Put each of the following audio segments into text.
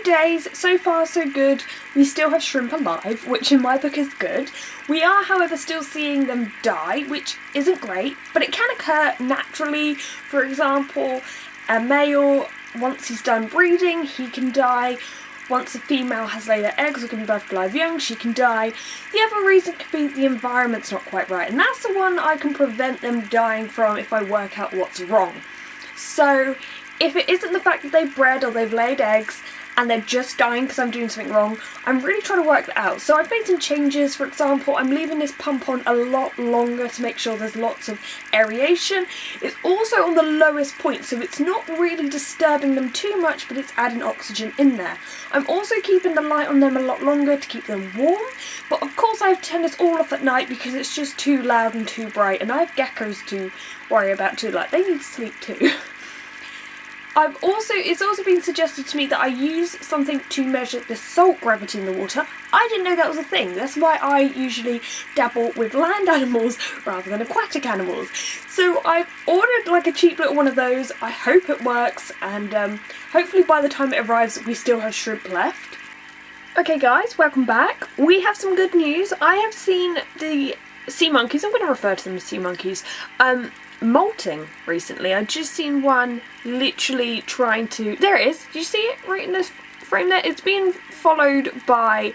days, so far so good. We still have shrimp alive, which in my book is good. We are, however, still seeing them die, which isn't great, but it can occur naturally. For example, a male, once he's done breeding, he can die. Once a female has laid her eggs or given birth to live young, she can die. The other reason could be the environment's not quite right, and that's the one I can prevent them dying from if I work out what's wrong. So, if it isn't the fact that they've bred or they've laid eggs and they're just dying because I'm doing something wrong, I'm really trying to work that out. So I've made some changes. For example, I'm leaving this pump on a lot longer to make sure there's lots of aeration. It's also on the lowest point, so it's not really disturbing them too much, but it's adding oxygen in there. I'm also keeping the light on them a lot longer to keep them warm, but of course I have to turn this all off at night because it's just too loud and too bright, and I have geckos to worry about too. Like, they need sleep too. It's also been suggested to me that I use something to measure the salt gravity in the water. I didn't know that was a thing. That's why I usually dabble with land animals rather than aquatic animals. So I've ordered like a cheap little one of those. I hope it works, and hopefully by the time it arrives we still have shrimp left. Okay guys, welcome back. We have some good news. I have seen the sea monkeys, I'm going to refer to them as sea monkeys, molting recently. I've just seen one literally trying to... There it is. Do you see it right in this frame there? It's being followed by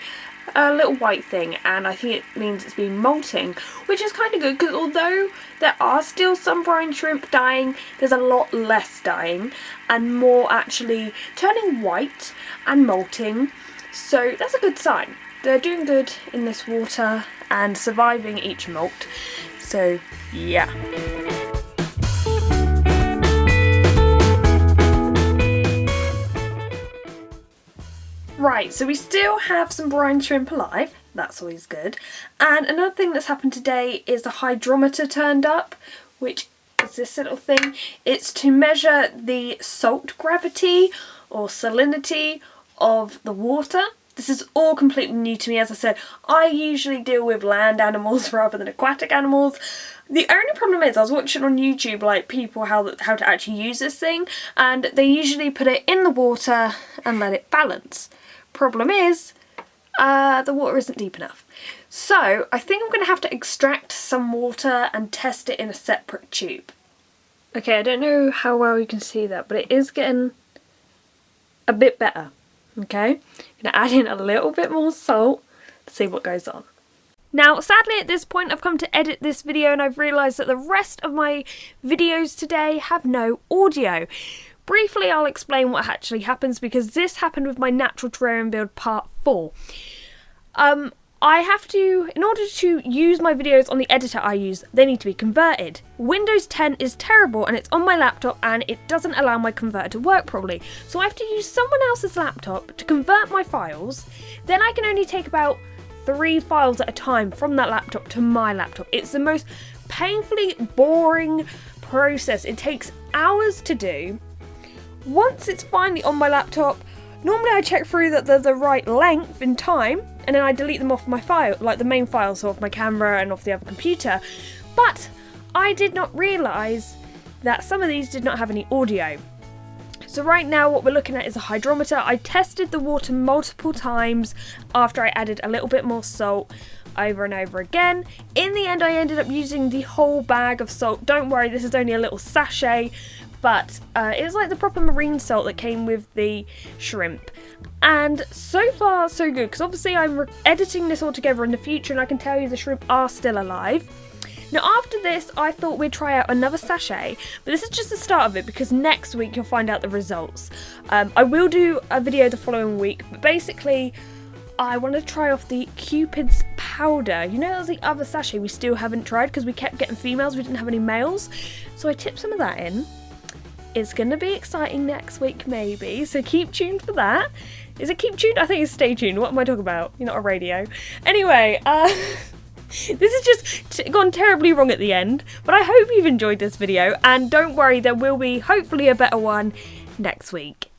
a little white thing, and I think it means it's been molting, which is kind of good because although there are still some brine shrimp dying, there's a lot less dying and more actually turning white and molting. So that's a good sign. They're doing good in this water and surviving each molt. So yeah. Right, so we still have some brine shrimp alive, that's always good. And another thing that's happened today is the hydrometer turned up, which is this little thing. It's to measure the salt gravity or salinity of the water. This is all completely new to me. As I said, I usually deal with land animals rather than aquatic animals. The only problem is I was watching on YouTube like people how to actually use this thing, and they usually put it in the water and let it balance. Problem is, the water isn't deep enough. So I think I'm going to have to extract some water and test it in a separate tube. Okay, I don't know how well you can see that, but it is getting a bit better. Okay, I'm going to add in a little bit more salt to see what goes on. Now, sadly at this point I've come to edit this video and I've realised that the rest of my videos today have no audio. Briefly, I'll explain what actually happens because this happened with my natural terrarium build part 4. I have to, in order to use my videos on the editor I use, they need to be converted. Windows 10 is terrible and it's on my laptop and it doesn't allow my converter to work properly. So I have to use someone else's laptop to convert my files. Then I can only take about 3 files at a time from that laptop to my laptop. It's the most painfully boring process. It takes hours to do. Once it's finally on my laptop, normally I check through that they're the right length in time, and then I delete them off my file, like the main file, so off my camera and off the other computer. But I did not realise that some of these did not have any audio. So right now what we're looking at is a hydrometer. I tested the water multiple times after I added a little bit more salt over and over again. In the end I ended up using the whole bag of salt. Don't worry, this is only a little sachet, but it was like the proper marine salt that came with the shrimp. And so far so good, because obviously I'm editing this all together in the future and I can tell you the shrimp are still alive. Now after this I thought we'd try out another sachet, but this is just the start of it because next week you'll find out the results. I will do a video the following week, but basically I want to try off the Cupid's powder. You know, there's the other sachet we still haven't tried because we kept getting females, we didn't have any males. So I tipped some of that in. It's going to be exciting next week maybe, so keep tuned for that. Is it keep tuned? I think it's stay tuned. What am I talking about? You're not a radio. Anyway, this has just gone terribly wrong at the end, but I hope you've enjoyed this video, and don't worry, there will be hopefully a better one next week.